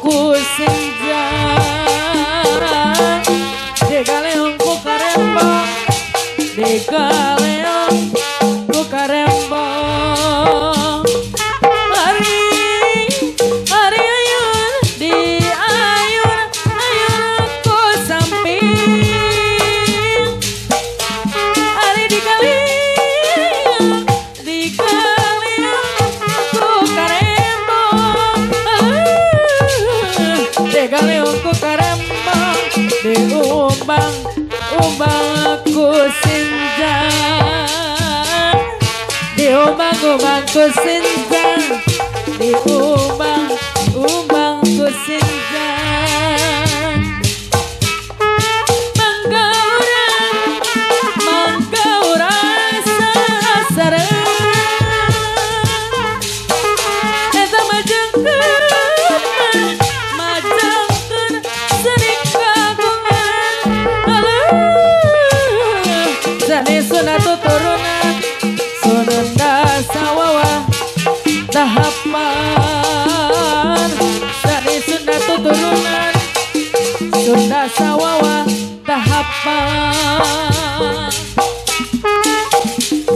ku senja digaleong ku karembong digaleong ku karembong hari ayun di ayun ku samping hari digaleong ku karembong digaleong ku karembong diumbang aku senja diumbang ku senja diumbang ku senja mangga urang sasareng eta majengkeun seni kagungan seni sunat turunan sununda sawawa tahapan seni sunat turunan sunda sawawa tahapan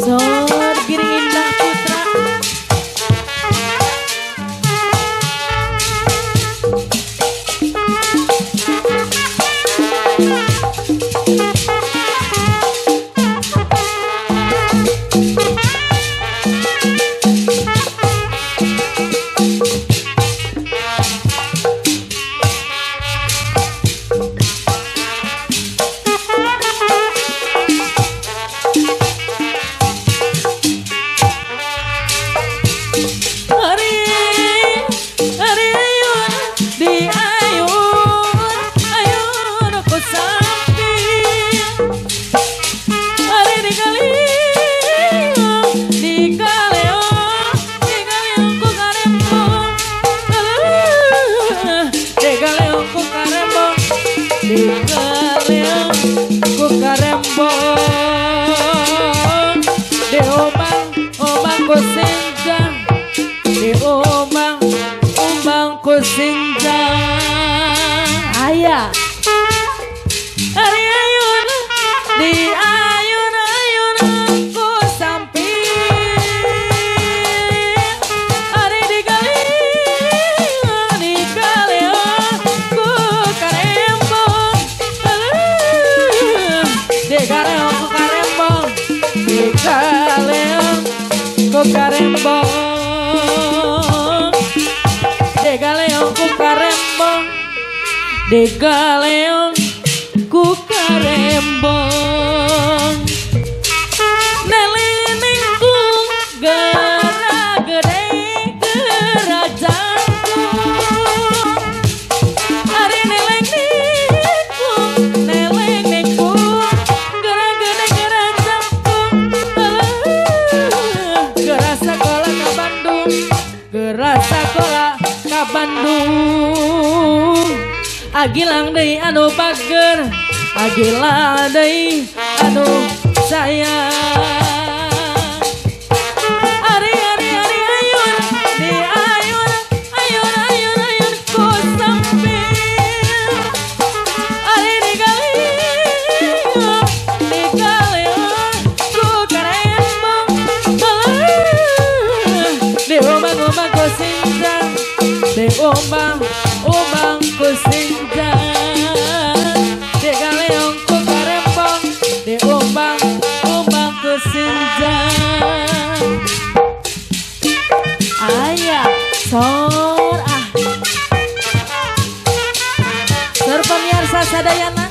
sor giri indah putra digaleong ku karembong diumbang ku senja diumbang ku senja aya hari ayun di ayun ku samping hari digaleong ku karembong digaleong ku karembong digaleong ku karembong digaleong ku karembong digaleong ku karembong neliningku gara gede kerajangku hari nelingku gara gede kerajangku gara sekolah ke Bandung gara sekolah ke Bandung agilang deui anu bager agilang deui anu sayang ari ayun di ayun ku samping ari digaleong ku karembong diumbang ku senja diumbang ku senja digaleong ku karembong diumbang ku senja aya sor sor pemirsa sadayana